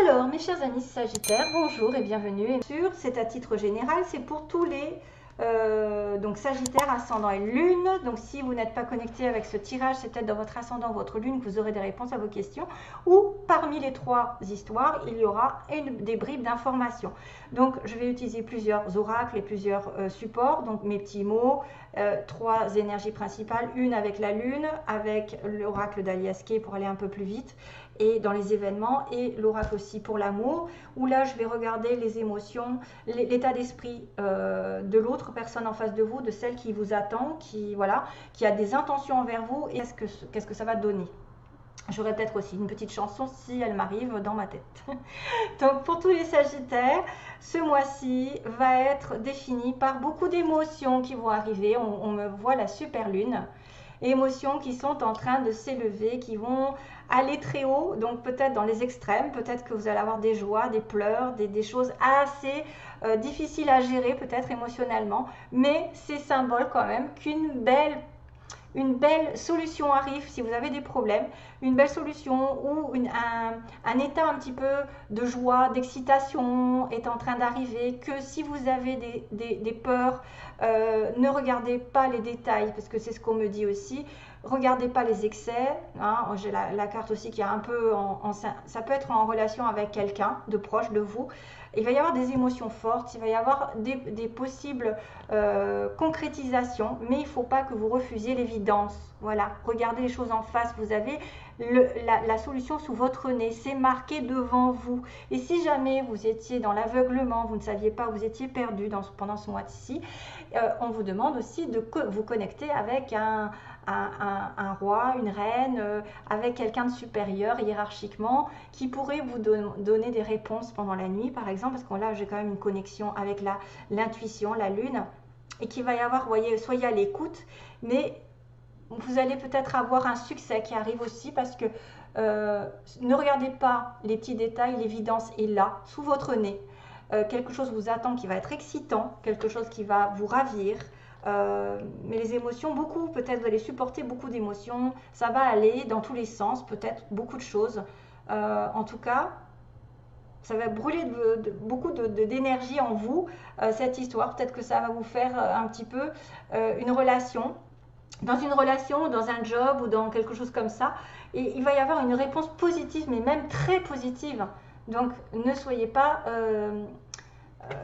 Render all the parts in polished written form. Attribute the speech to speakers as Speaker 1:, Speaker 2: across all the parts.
Speaker 1: Alors, mes chers amis Sagittaires, bonjour et bienvenue. Et sûr, c'est à titre général, c'est pour tous les donc Sagittaire, ascendant et lune. Donc, si vous n'êtes pas connecté avec ce tirage, c'est peut-être dans votre ascendant, votre lune, que vous aurez des réponses à vos questions. Ou parmi les trois histoires, il y aura des bribes d'informations. Donc, je vais utiliser plusieurs oracles et plusieurs supports. Donc, mes petits mots, trois énergies principales, une avec la lune, avec l'oracle d'Alias Kay pour aller un peu plus vite et dans les événements, et l'oracle aussi pour l'amour, où là je vais regarder les émotions, l'état d'esprit de l'autre personne en face de vous, de celle qui vous attend, qui a des intentions envers vous, et qu'est-ce que ça va donner. J'aurai peut-être aussi une petite chanson si elle m'arrive dans ma tête. Donc pour tous les Sagittaires, ce mois-ci va être défini par beaucoup d'émotions qui vont arriver. On me voit la super lune. Émotions qui sont en train de s'élever, qui vont aller très haut, donc peut-être dans les extrêmes, peut-être que vous allez avoir des joies, des pleurs, des choses assez difficiles à gérer peut-être émotionnellement, mais c'est symbole quand même qu'une belle solution arrive si vous avez des problèmes, une belle solution ou un état un petit peu de joie, d'excitation est en train d'arriver, que si vous avez des peurs, ne regardez pas les détails, parce que c'est ce qu'on me dit aussi, regardez pas les excès, hein. J'ai la carte aussi qui est un peu, ça peut être en relation avec quelqu'un de proche de vous. Il va y avoir des émotions fortes, il va y avoir des possibles concrétisations, mais il ne faut pas que vous refusiez l'évidence. Voilà, regardez les choses en face, vous avez la solution sous votre nez, c'est marqué devant vous. Et si jamais vous étiez dans l'aveuglement, vous ne saviez pas, vous étiez perdu pendant ce mois-ci, on vous demande aussi de vous connecter avec un roi, une reine, avec quelqu'un de supérieur hiérarchiquement qui pourrait vous donner des réponses pendant la nuit par exemple, parce que là j'ai quand même une connexion avec l'intuition, la lune, et qu'il va y avoir, voyez, soyez à l'écoute, mais vous allez peut-être avoir un succès qui arrive aussi, parce que ne regardez pas les petits détails, l'évidence est là, sous votre nez. Quelque chose vous attend qui va être excitant, quelque chose qui va vous ravir. Mais les émotions, peut-être vous allez supporter beaucoup d'émotions, ça va aller dans tous les sens, peut-être beaucoup de choses. En tout cas, ça va brûler beaucoup d'énergie en vous, cette histoire. Peut-être que ça va vous faire un petit peu une relation, dans un job ou dans quelque chose comme ça. Et il va y avoir une réponse positive, mais même très positive. Donc ne soyez pas...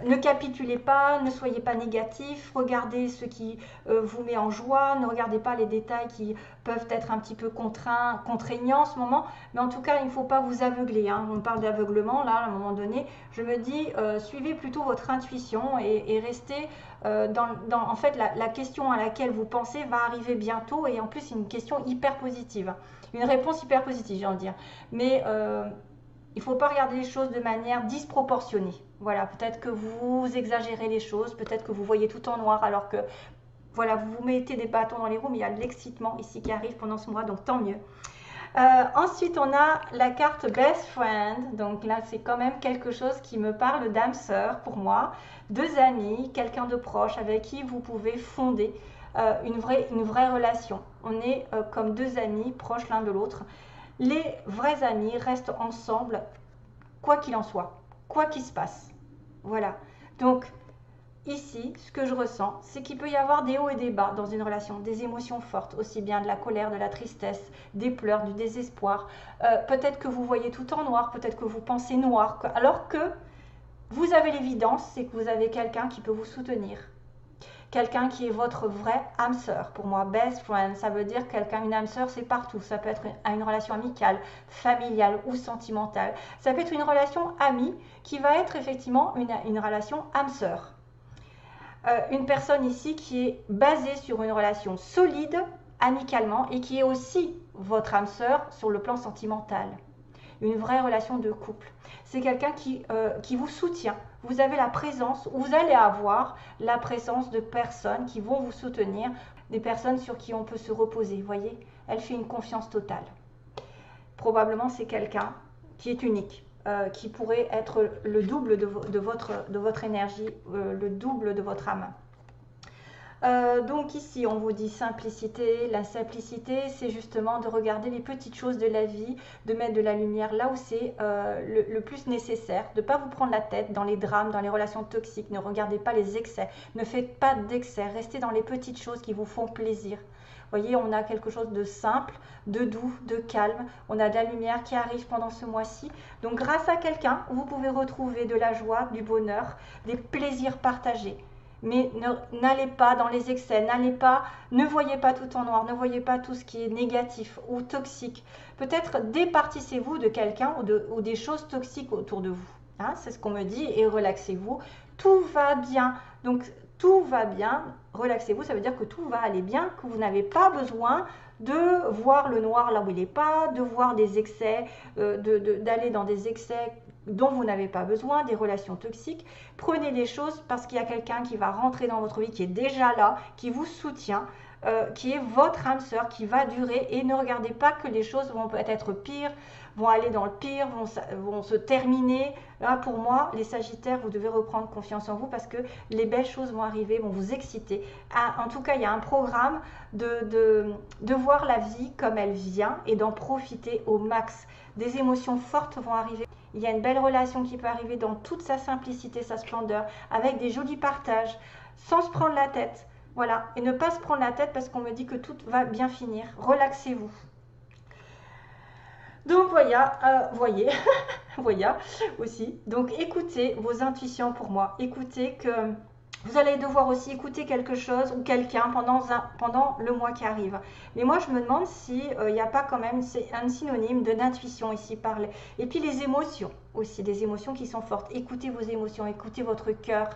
Speaker 1: ne capitulez pas, ne soyez pas négatif, regardez ce qui vous met en joie, ne regardez pas les détails qui peuvent être un petit peu contraignants en ce moment, mais en tout cas il ne faut pas vous aveugler, hein. On parle d'aveuglement là à un moment donné, je me dis suivez plutôt votre intuition et restez en fait la question à laquelle vous pensez va arriver bientôt, et en plus c'est une question hyper positive, une réponse hyper positive j'ai envie de dire, mais il ne faut pas regarder les choses de manière disproportionnée. Voilà, peut-être que vous exagérez les choses, peut-être que vous voyez tout en noir, alors que voilà, vous vous mettez des bâtons dans les roues, mais il y a l'excitement ici qui arrive pendant ce mois, donc tant mieux. Ensuite, on a la carte Best Friend. Donc là, c'est quand même quelque chose qui me parle d'âme sœur pour moi. Deux amis, quelqu'un de proche avec qui vous pouvez fonder une vraie relation. On est comme deux amis proches l'un de l'autre. Les vrais amis restent ensemble, quoi qu'il en soit, quoi qu'il se passe. Voilà. Donc, ici, ce que je ressens, c'est qu'il peut y avoir des hauts et des bas dans une relation, des émotions fortes, aussi bien de la colère, de la tristesse, des pleurs, du désespoir. Peut-être que vous voyez tout en noir, peut-être que vous pensez noir, alors que vous avez l'évidence, c'est que vous avez quelqu'un qui peut vous soutenir. Quelqu'un qui est votre vraie âme sœur. Pour moi, best friend, ça veut dire quelqu'un, une âme sœur, c'est partout. Ça peut être une relation amicale, familiale ou sentimentale. Ça peut être une relation amie qui va être effectivement une relation âme sœur. Une personne ici qui est basée sur une relation solide, amicalement, et qui est aussi votre âme sœur sur le plan sentimental. Une vraie relation de couple. C'est quelqu'un qui vous soutient. Vous avez la présence, ou vous allez avoir la présence de personnes qui vont vous soutenir, des personnes sur qui on peut se reposer. Vous voyez, elle fait une confiance totale. Probablement, c'est quelqu'un qui est unique, qui pourrait être le double de votre énergie, le double de votre âme. Donc ici, on vous dit simplicité. La simplicité, c'est justement de regarder les petites choses de la vie, de mettre de la lumière là où c'est le plus nécessaire, de ne pas vous prendre la tête dans les drames, dans les relations toxiques. Ne regardez pas les excès, ne faites pas d'excès, restez dans les petites choses qui vous font plaisir. Vous voyez, on a quelque chose de simple, de doux, de calme. On a de la lumière qui arrive pendant ce mois-ci. Donc grâce à quelqu'un, vous pouvez retrouver de la joie, du bonheur, des plaisirs partagés. Mais n'allez pas dans les excès, ne voyez pas tout en noir, ne voyez pas tout ce qui est négatif ou toxique. Peut-être départissez-vous de quelqu'un ou des choses toxiques autour de vous. Hein, c'est ce qu'on me dit, et relaxez-vous. Tout va bien. Donc tout va bien, relaxez-vous, ça veut dire que tout va aller bien, que vous n'avez pas besoin de voir le noir là où il n'est pas, de voir des excès, d'aller dans des excès dont vous n'avez pas besoin, des relations toxiques. Prenez les choses parce qu'il y a quelqu'un qui va rentrer dans votre vie, qui est déjà là, qui vous soutient, qui est votre âme sœur, qui va durer. Et ne regardez pas que les choses vont peut-être être pires, vont aller dans le pire, vont se terminer. Là, pour moi, les Sagittaires, vous devez reprendre confiance en vous parce que les belles choses vont arriver, vont vous exciter. En tout cas, il y a un programme de voir la vie comme elle vient et d'en profiter au max. Des émotions fortes vont arriver. Il y a une belle relation qui peut arriver dans toute sa simplicité, sa splendeur, avec des jolis partages, sans se prendre la tête. Voilà, et ne pas se prendre la tête parce qu'on me dit que tout va bien finir. Relaxez-vous. Donc voyez, voyez aussi. Donc écoutez vos intuitions pour moi. Écoutez que vous allez devoir aussi écouter quelque chose ou quelqu'un pendant le mois qui arrive. Mais moi, je me demande s'il n'y a pas quand même un synonyme d'intuition ici parler. Et puis les émotions aussi, des émotions qui sont fortes. Écoutez vos émotions, écoutez votre cœur.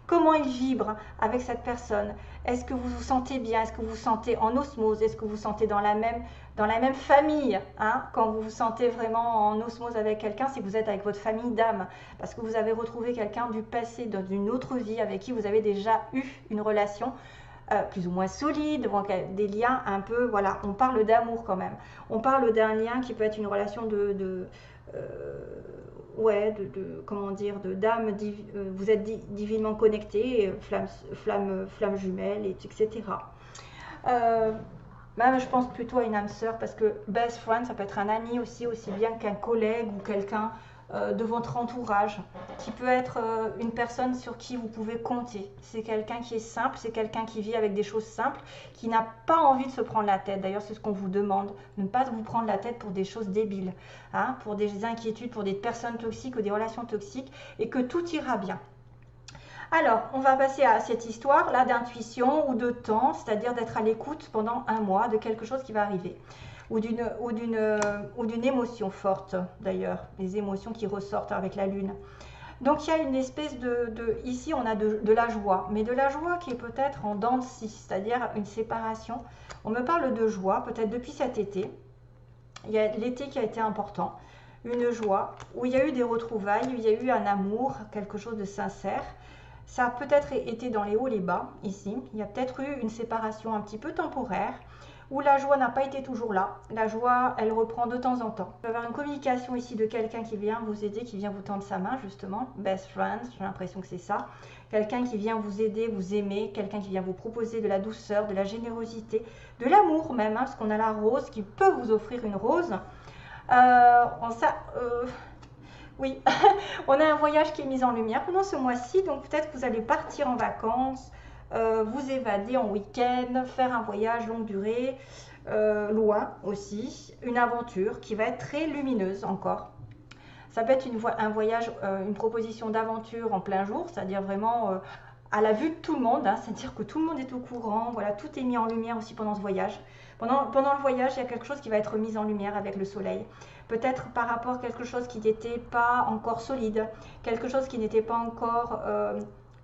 Speaker 1: Comment il vibre avec cette personne? Est-ce que vous vous sentez bien? Est-ce que vous vous sentez en osmose? Est-ce que vous vous sentez dans la même famille, hein? Quand vous vous sentez vraiment en osmose avec quelqu'un, c'est que vous êtes avec votre famille d'âme, parce que vous avez retrouvé quelqu'un du passé, dans une autre vie, avec qui vous avez déjà eu une relation plus ou moins solide, des liens un peu, voilà, on parle d'amour quand même. On parle d'un lien qui peut être une relation comment dire, d'âme, vous êtes divinement connectés, flamme jumelle, etc. Même je pense plutôt à une âme sœur parce que best friend, ça peut être un ami aussi bien qu'un collègue ou quelqu'un de votre entourage, qui peut être une personne sur qui vous pouvez compter. C'est quelqu'un qui est simple, c'est quelqu'un qui vit avec des choses simples, qui n'a pas envie de se prendre la tête. D'ailleurs, c'est ce qu'on vous demande, ne pas vous prendre la tête pour des choses débiles, hein, pour des inquiétudes, pour des personnes toxiques ou des relations toxiques, et que tout ira bien. Alors, on va passer à cette histoire-là d'intuition ou de temps, c'est-à-dire d'être à l'écoute pendant un mois de quelque chose qui va arriver. Ou d'une émotion forte, d'ailleurs, les émotions qui ressortent avec la lune. Donc, il y a une espèce ici, on a de la joie, mais de la joie qui est peut-être en dents de scie, c'est-à-dire une séparation. On me parle de joie, peut-être depuis cet été. Il y a l'été qui a été important. Une joie, où il y a eu des retrouvailles, où il y a eu un amour, quelque chose de sincère. Ça a peut-être été dans les hauts, les bas, ici. Il y a peut-être eu une séparation un petit peu temporaire, où la joie n'a pas été toujours là. La joie, elle reprend de temps en temps. Il va y avoir une communication ici de quelqu'un qui vient vous aider, qui vient vous tendre sa main, justement. Best friend, j'ai l'impression que c'est ça. Quelqu'un qui vient vous aider, vous aimer, quelqu'un qui vient vous proposer de la douceur, de la générosité, de l'amour même, hein, parce qu'on a la rose qui peut vous offrir une rose. Oui, on a un voyage qui est mis en lumière pendant ce mois-ci, donc peut-être que vous allez partir en vacances, vous évader en week-end, faire un voyage longue durée, loin aussi, une aventure qui va être très lumineuse encore. Ça peut être un voyage, une proposition d'aventure en plein jour, c'est-à-dire vraiment à la vue de tout le monde, hein, c'est-à-dire que tout le monde est au courant, voilà, tout est mis en lumière aussi pendant ce voyage. Pendant le voyage, il y a quelque chose qui va être mis en lumière avec le soleil. Peut-être par rapport à quelque chose qui n'était pas encore solide, quelque chose qui n'était pas encore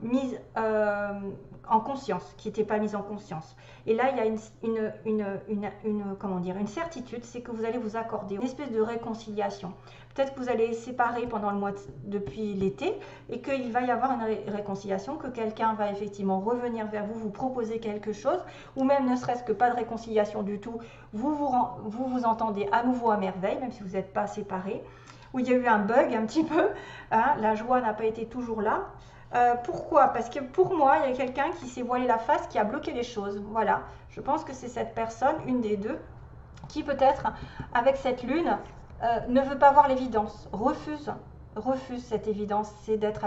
Speaker 1: mis en conscience, qui n'était pas mis en conscience. Et là, il y a comment dire, une certitude, c'est que vous allez vous accorder une espèce de réconciliation. Peut-être que vous allez séparer pendant le mois depuis l'été et qu'il va y avoir une réconciliation, que quelqu'un va effectivement revenir vers vous, vous proposer quelque chose, ou même ne serait-ce que pas de réconciliation du tout, vous entendez à nouveau à merveille, même si vous n'êtes pas séparés, où il y a eu un bug un petit peu, hein, la joie n'a pas été toujours là. Pourquoi? Parce que pour moi, il y a quelqu'un qui s'est voilé la face, qui a bloqué les choses. Voilà, je pense que c'est cette personne, une des deux, qui peut-être, avec cette lune, ne veut pas voir l'évidence, refuse cette évidence, c'est d'être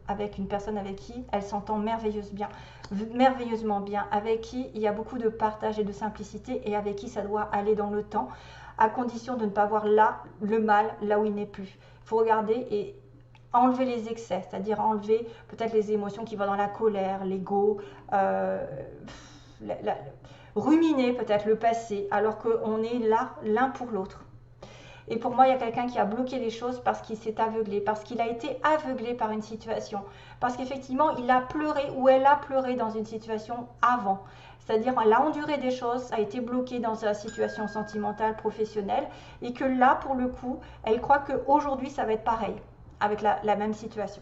Speaker 1: avec une personne avec qui elle s'entend merveilleusement bien, avec qui il y a beaucoup de partage et de simplicité, et avec qui ça doit aller dans le temps, à condition de ne pas voir là le mal, là où il n'est plus. Il faut regarder et enlever les excès, c'est-à-dire enlever peut-être les émotions qui vont dans la colère, l'ego, ruminer peut-être le passé, alors qu'on est là l'un pour l'autre. Et pour moi, il y a quelqu'un qui a bloqué les choses parce qu'il s'est aveuglé, parce qu'il a été aveuglé par une situation, parce qu'effectivement, il a pleuré ou elle a pleuré dans une situation avant. C'est-à-dire, elle a enduré des choses, a été bloquée dans sa situation sentimentale, professionnelle, et que là, pour le coup, elle croit qu'aujourd'hui, ça va être pareil, avec la même situation.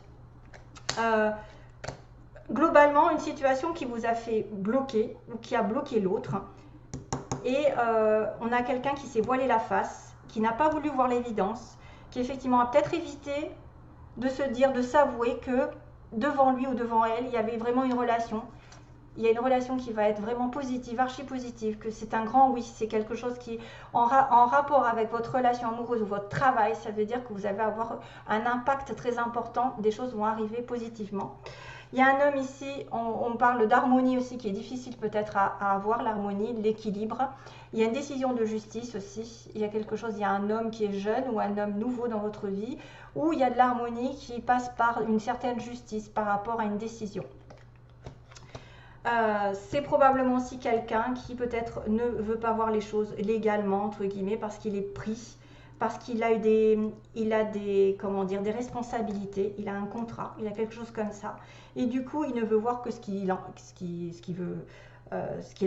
Speaker 1: Globalement, une situation qui vous a fait bloquer, ou qui a bloqué l'autre, et on a quelqu'un qui s'est voilé la face, qui n'a pas voulu voir l'évidence, qui effectivement a peut-être évité de se dire, de s'avouer que devant lui ou devant elle, il y avait vraiment une relation. Il y a une relation qui va être vraiment positive, archi positive, que c'est un grand oui, c'est quelque chose qui, en rapport avec votre relation amoureuse ou votre travail, ça veut dire que vous allez avoir un impact très important, des choses vont arriver positivement. Il y a un homme ici, on parle d'harmonie aussi, qui est difficile peut-être à avoir, l'harmonie, l'équilibre. Il y a une décision de justice aussi, il y a quelque chose, il y a un homme qui est jeune ou un homme nouveau dans votre vie, où il y a de l'harmonie qui passe par une certaine justice par rapport à une décision. C'est probablement aussi quelqu'un qui peut-être ne veut pas voir les choses légalement, entre guillemets, parce qu'il est pris, parce qu'il a eu comment dire, des responsabilités, il a un contrat, il a quelque chose comme ça. Et du coup, il ne veut voir que ce qu'il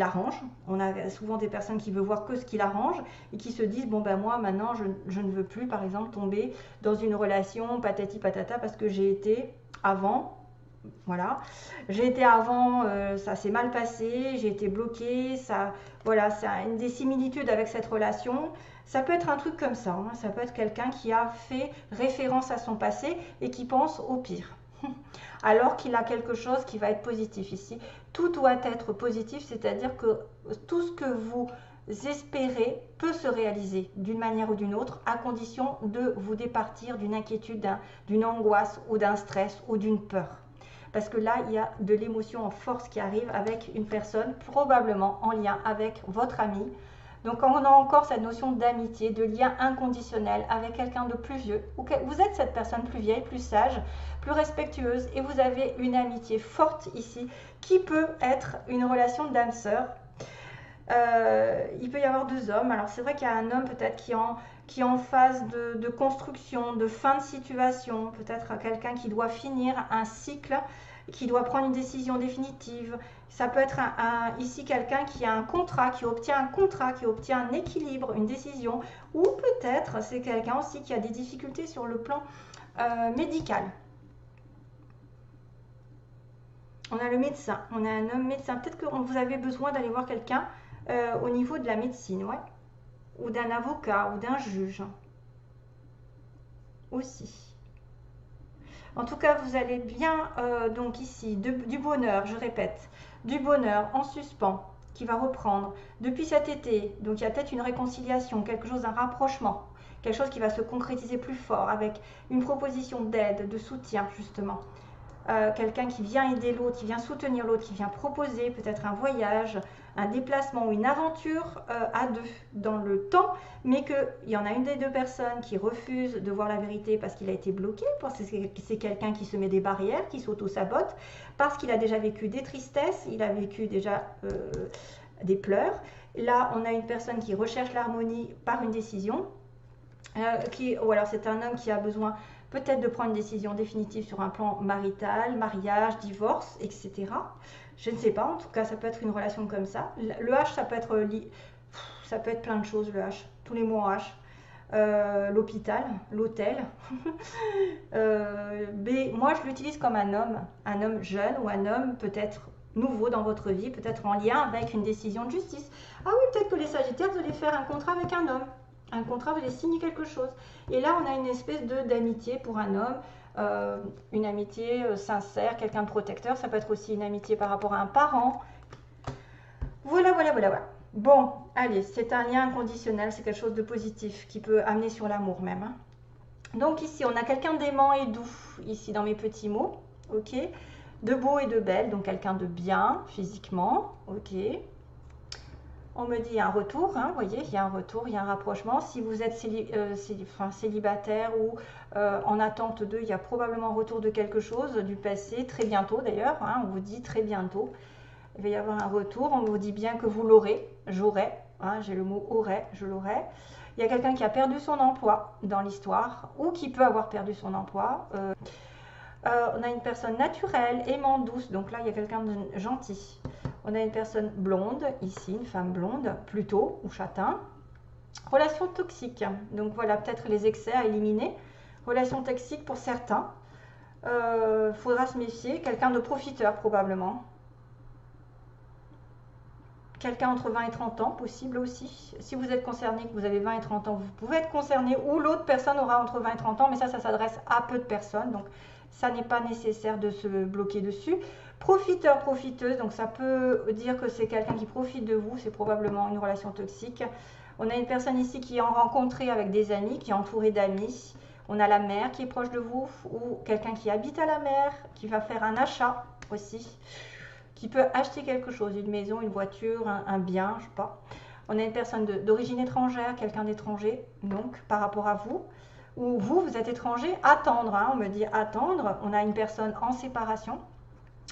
Speaker 1: arrange. On a souvent des personnes qui veulent voir que ce qu'il arrange et qui se disent, bon ben moi maintenant je ne veux plus par exemple tomber dans une relation patati patata parce que j'ai été avant. Voilà, j'ai été avant, ça s'est mal passé, j'ai été bloquée, ça, voilà, c'est une des similitudes avec cette relation. Ça peut être un truc comme ça, hein. Ça peut être quelqu'un qui a fait référence à son passé et qui pense au pire, alors qu'il a quelque chose qui va être positif ici. Tout doit être positif, c'est-à-dire que tout ce que vous espérez peut se réaliser d'une manière ou d'une autre, à condition de vous départir d'une inquiétude, d'une angoisse ou d'un stress ou d'une peur. Parce que là, il y a de l'émotion en force qui arrive avec une personne, probablement en lien avec votre ami. Donc on a encore cette notion d'amitié, de lien inconditionnel avec quelqu'un de plus vieux. Vous êtes cette personne plus vieille, plus sage, plus respectueuse, et vous avez une amitié forte ici, qui peut être une relation d'âme-sœur. Il peut y avoir deux hommes. Alors c'est vrai qu'il y a un homme peut-être qui est en phase de construction, de fin de situation, peut-être quelqu'un qui doit finir un cycle, qui doit prendre une décision définitive. Ça peut être ici quelqu'un qui a un contrat, qui obtient un équilibre, une décision, ou peut-être c'est quelqu'un aussi qui a des difficultés sur le plan médical. On a le médecin, on a un homme médecin. Peut-être que vous avez besoin d'aller voir quelqu'un au niveau de la médecine, ouais, ou d'un avocat ou d'un juge aussi. En tout cas, vous allez bien, donc ici, du bonheur, je répète, du bonheur en suspens qui va reprendre depuis cet été. Donc il y a peut-être une réconciliation, quelque chose, un rapprochement, quelque chose qui va se concrétiser plus fort avec une proposition d'aide, de soutien justement. Quelqu'un qui vient aider l'autre, qui vient soutenir l'autre, qui vient proposer peut-être un voyage, un déplacement ou une aventure à deux dans le temps, mais qu'il y en a une des deux personnes qui refuse de voir la vérité parce qu'il a été bloqué, parce que c'est quelqu'un qui se met des barrières, qui s'auto-sabote, parce qu'il a déjà vécu des tristesses, il a vécu déjà des pleurs. Là, on a une personne qui recherche l'harmonie par une décision, ou alors c'est un homme qui a besoin peut-être de prendre une décision définitive sur un plan marital, mariage, divorce, etc. Je ne sais pas, en tout cas, ça peut être une relation comme ça. Le H, ça peut être plein de choses, le H. Tous les mots en H. L'hôpital, l'hôtel. B, moi, je l'utilise comme un homme jeune ou un homme peut-être nouveau dans votre vie, peut-être en lien avec une décision de justice. Ah oui, peut-être que les Sagittaires, vous allez faire un contrat avec un homme. Un contrat, vous allez signer quelque chose. Et là, on a une espèce d'amitié pour un homme, une amitié sincère, quelqu'un de protecteur. Ça peut être aussi une amitié par rapport à un parent. Voilà, voilà, voilà, voilà. Bon, allez, c'est un lien inconditionnel, c'est quelque chose de positif qui peut amener sur l'amour même. Hein. Donc ici, on a quelqu'un d'aimant et doux, ici dans mes petits mots, ok. De beau et de belle, donc quelqu'un de bien physiquement, ok. On me dit il y a un retour, hein, vous voyez, il y a un retour, il y a un rapprochement. Si vous êtes célibataire ou en attente d'eux, il y a probablement un retour de quelque chose du passé, très bientôt d'ailleurs, hein, on vous dit très bientôt. Il va y avoir un retour, on vous dit bien que vous l'aurez, j'aurai, hein, j'ai le mot aurai, je l'aurai. Il y a quelqu'un qui a perdu son emploi dans l'histoire ou qui peut avoir perdu son emploi. On a une personne naturelle, aimante, douce, donc là il y a quelqu'un de gentil. On a une personne blonde, ici, une femme blonde, plutôt, ou châtain. Relation toxique, donc voilà, peut-être les excès à éliminer. Relation toxique pour certains. Faudra se méfier, quelqu'un de profiteur probablement. Quelqu'un entre 20 et 30 ans, possible aussi. Si vous êtes concerné, que vous avez 20 et 30 ans, vous pouvez être concerné ou l'autre personne aura entre 20 et 30 ans, mais ça s'adresse à peu de personnes, donc ça n'est pas nécessaire de se bloquer dessus. Profiteur, profiteuse, donc ça peut dire que c'est quelqu'un qui profite de vous, c'est probablement une relation toxique. On a une personne ici qui est en rencontrée avec des amis, qui est entourée d'amis. On a la mère qui est proche de vous, ou quelqu'un qui habite à la mer, qui va faire un achat aussi. Qui peut acheter quelque chose, une maison, une voiture, un bien, je sais pas. On a une personne d'origine étrangère, quelqu'un d'étranger, donc par rapport à vous. Ou vous, vous êtes étranger, attendre, hein, on me dit attendre. On a une personne en séparation.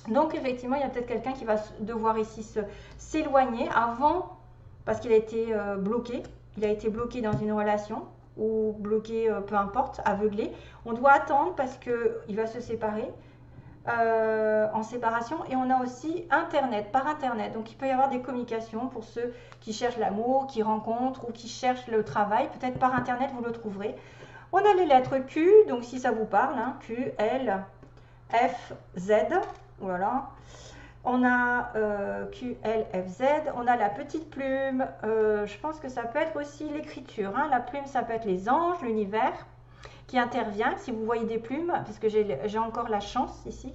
Speaker 1: Donc effectivement, il y a peut-être quelqu'un qui va devoir ici s'éloigner avant, parce qu'il a été bloqué. Il a été bloqué dans une relation, ou bloqué, peu importe, aveuglé. On doit attendre parce qu'il va se séparer. En séparation, et on a aussi internet, par internet, donc il peut y avoir des communications pour ceux qui cherchent l'amour, qui rencontrent ou qui cherchent le travail, peut-être par internet vous le trouverez. On a les lettres Q, donc si ça vous parle, hein, Q, L, F, Z, voilà. On a Q, L, F, Z, on a la petite plume, je pense que ça peut être aussi l'écriture, hein. La plume ça peut être les anges, l'univers qui intervient, si vous voyez des plumes, puisque j'ai encore la chance ici,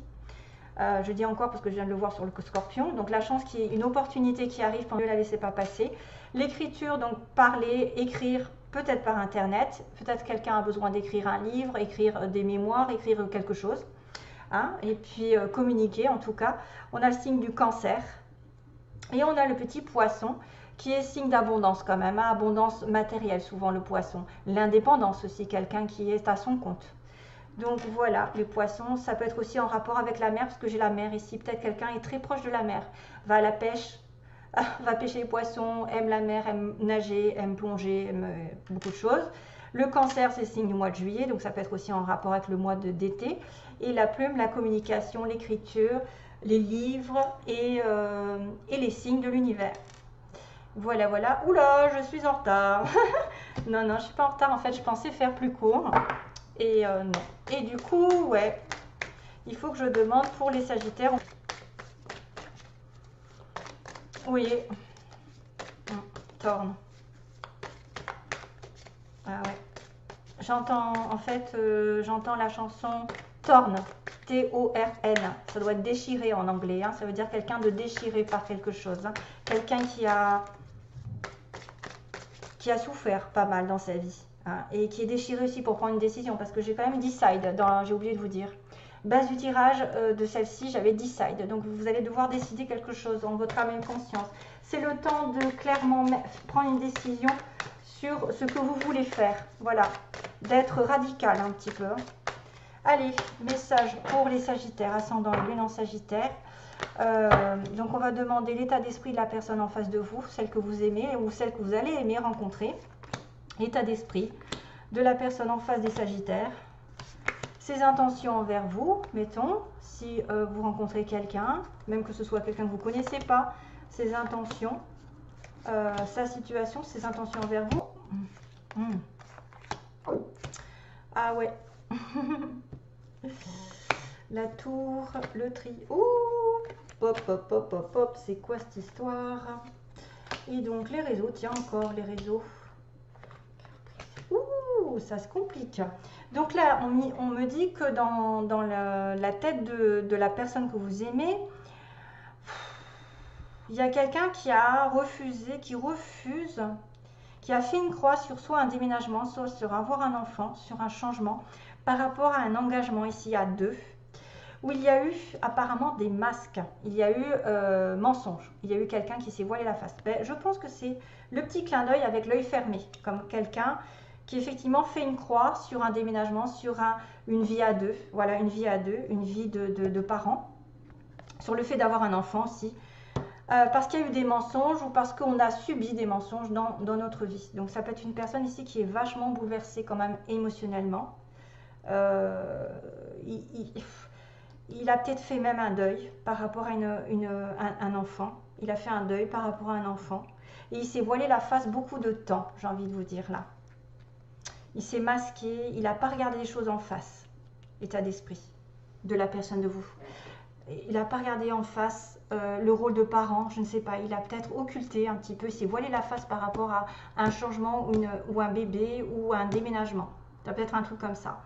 Speaker 1: je dis encore parce que je viens de le voir sur le scorpion, donc la chance qui est une opportunité qui arrive, pour ne la laisser pas passer. L'écriture, donc parler, écrire, peut-être par internet, peut-être quelqu'un a besoin d'écrire un livre, écrire des mémoires, écrire quelque chose, hein, et puis communiquer en tout cas. On a le signe du cancer, et on a le petit poisson, qui est signe d'abondance quand même, hein, abondance matérielle souvent le poisson. L'indépendance aussi, quelqu'un qui est à son compte. Donc voilà, les poissons, ça peut être aussi en rapport avec la mer, parce que j'ai la mer ici. Peut-être quelqu'un est très proche de la mer, va à la pêche, va pêcher les poissons, aime la mer, aime nager, aime plonger, aime beaucoup de choses. Le cancer, c'est le signe du mois de juillet, donc ça peut être aussi en rapport avec le mois d'été. Et la plume, la communication, l'écriture, les livres et les signes de l'univers. Voilà, voilà. Oula, je suis en retard. Non, non, je suis pas en retard. En fait, je pensais faire plus court. Et non. Et du coup, ouais, il faut que je demande pour les Sagittaires. Oui. Torne. Ah ouais. J'entends, en fait, j'entends la chanson Torn. T-O-R-N. Ça doit être déchiré en anglais. Hein. Ça veut dire quelqu'un de déchiré par quelque chose. Hein. Quelqu'un qui a souffert pas mal dans sa vie. Hein, et qui est déchiré aussi pour prendre une décision. Parce que j'ai quand même decide. J'ai oublié de vous dire. Base du tirage de celle-ci, j'avais decide. Donc vous allez devoir décider quelque chose en votre âme et conscience. C'est le temps de clairement prendre une décision sur ce que vous voulez faire. Voilà. D'être radical un petit peu. Allez, message pour les Sagittaires, ascendant lune en Sagittaire. Donc on va demander l'état d'esprit de la personne en face de vous, celle que vous aimez ou celle que vous allez aimer rencontrer. L'état d'esprit de la personne en face des Sagittaires. Ses intentions envers vous, mettons, si vous rencontrez quelqu'un, même que ce soit quelqu'un que vous ne connaissez pas, ses intentions, sa situation, ses intentions envers vous. Ah ouais. La tour, le tri. Ouh, hop, hop, hop, hop, hop, c'est quoi cette histoire? Et donc les réseaux, tiens encore les réseaux. Ouh, ça se complique. Donc là, on me dit que dans la tête de la personne que vous aimez, il y a quelqu'un qui a refusé, qui refuse, qui a fait une croix sur soit un déménagement, soit sur avoir un enfant, sur un changement, par rapport à un engagement ici à deux, où il y a eu apparemment des masques, il y a eu mensonge, il y a eu quelqu'un qui s'est voilé la face. Ben, je pense que c'est le petit clin d'œil avec l'œil fermé, comme quelqu'un qui effectivement fait une croix sur un déménagement, sur une vie à deux, voilà, une vie à deux, une vie de parents, sur le fait d'avoir un enfant aussi, parce qu'il y a eu des mensonges ou parce qu'on a subi des mensonges dans notre vie. Donc ça peut être une personne ici qui est vachement bouleversée quand même émotionnellement. Il a peut-être fait même un deuil par rapport à un enfant. Il a fait un deuil par rapport à un enfant. Et il s'est voilé la face beaucoup de temps, j'ai envie de vous dire là. Il s'est masqué, il n'a pas regardé les choses en face, état d'esprit de la personne de vous. Il n'a pas regardé en face le rôle de parent, je ne sais pas. Il a peut-être occulté un petit peu, il s'est voilé la face par rapport à un changement ou un bébé ou un déménagement. Ça peut être un truc comme ça.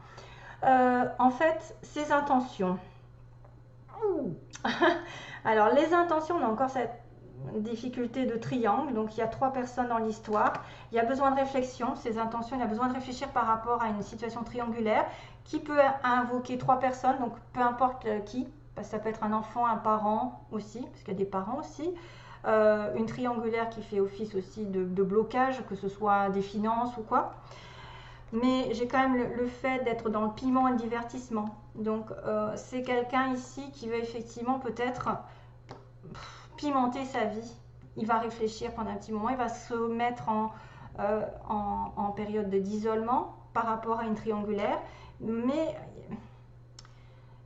Speaker 1: En fait, ses intentions. Alors, les intentions, on a encore cette difficulté de triangle. Donc, il y a 3 personnes dans l'histoire. Il y a besoin de réflexion. Ses intentions, il a besoin de réfléchir par rapport à une situation triangulaire qui peut invoquer 3 personnes. Donc, peu importe qui. Parce que ça peut être un enfant, un parent aussi, parce qu'il y a des parents aussi. Une triangulaire qui fait office aussi de blocage, que ce soit des finances ou quoi. Mais j'ai quand même le fait d'être dans le piment et le divertissement. Donc, c'est quelqu'un ici qui va effectivement peut-être pimenter sa vie. Il va réfléchir pendant un petit moment, il va se mettre en période d'isolement par rapport à une triangulaire. Mais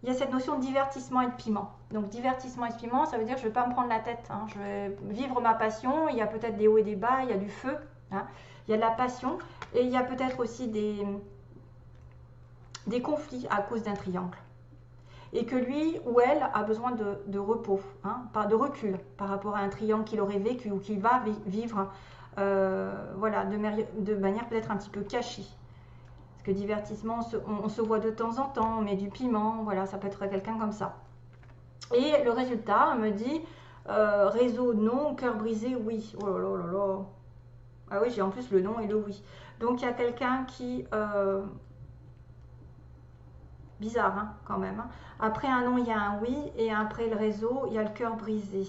Speaker 1: il y a cette notion de divertissement et de piment. Donc, divertissement et de piment, ça veut dire que je ne vais pas me prendre la tête. Hein. Je vais vivre ma passion. Il y a peut-être des hauts et des bas, il y a du feu. Hein. Il y a de la passion et il y a peut-être aussi des conflits à cause d'un triangle. Et que lui ou elle a besoin de repos, hein, pas de recul par rapport à un triangle qu'il aurait vécu ou qu'il va vivre voilà, de manière peut-être un petit peu cachée. Parce que divertissement, on se voit de temps en temps, on met du piment, voilà, ça peut être quelqu'un comme ça. Et le résultat me dit réseau non, cœur brisé oui. Oh là là là là. Ah oui, j'ai en plus le non et le oui. Donc il y a quelqu'un qui... bizarre hein, quand même. Hein. Après un non, il y a un oui. Et après le réseau, il y a le cœur brisé.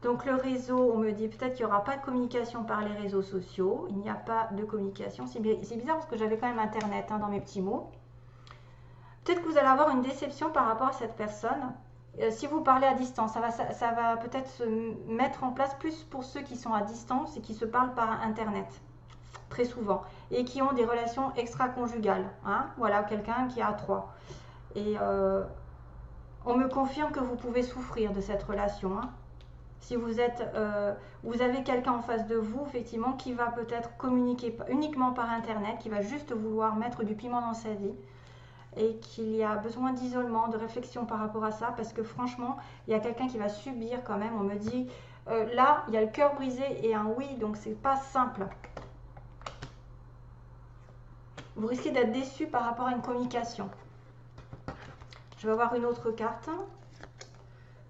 Speaker 1: Donc le réseau, on me dit peut-être qu'il n'y aura pas de communication par les réseaux sociaux. Il n'y a pas de communication. C'est bizarre parce que j'avais quand même Internet hein, dans mes petits mots. Peut-être que vous allez avoir une déception par rapport à cette personne. Si vous parlez à distance, ça va peut-être se mettre en place plus pour ceux qui sont à distance et qui se parlent par Internet, très souvent, et qui ont des relations extra-conjugales. Hein, voilà, quelqu'un qui a 3. Et on me confirme que vous pouvez souffrir de cette relation. Hein. Si vous avez quelqu'un en face de vous, effectivement, qui va peut-être communiquer uniquement par Internet, qui va juste vouloir mettre du piment dans sa vie, et qu'il y a besoin d'isolement, de réflexion par rapport à ça, parce que franchement, il y a quelqu'un qui va subir quand même. On me dit, là, il y a le cœur brisé et un oui, donc c'est pas simple. Vous risquez d'être déçu par rapport à une communication. Je vais avoir une autre carte.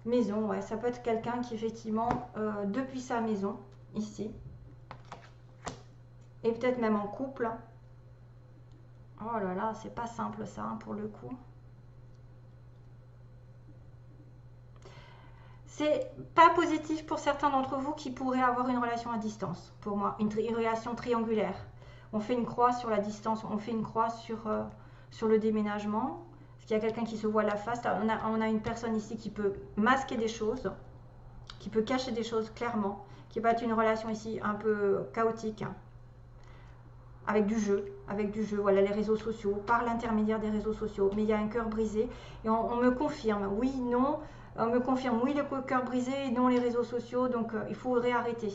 Speaker 1: Maison, ouais, ça peut être quelqu'un qui effectivement, depuis sa maison, ici, et peut-être même en couple. Oh là là, c'est pas simple ça, hein, pour le coup. C'est pas positif pour certains d'entre vous qui pourraient avoir une relation à distance, pour moi, une relation triangulaire. On fait une croix sur la distance, on fait une croix sur le déménagement. Parce qu'il y a quelqu'un qui se voit la face. On a une personne ici qui peut masquer des choses, qui peut cacher des choses clairement, qui va être une relation ici un peu chaotique, hein, avec du jeu, voilà, les réseaux sociaux, par l'intermédiaire des réseaux sociaux. Mais il y a un cœur brisé et on me confirme, oui, non, on me confirme, oui, le cœur brisé et non les réseaux sociaux, donc il faut réarrêter.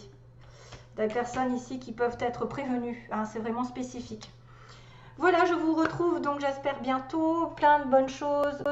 Speaker 1: Des personnes ici qui peuvent être prévenues, hein, c'est vraiment spécifique. Voilà, je vous retrouve donc j'espère bientôt, plein de bonnes choses.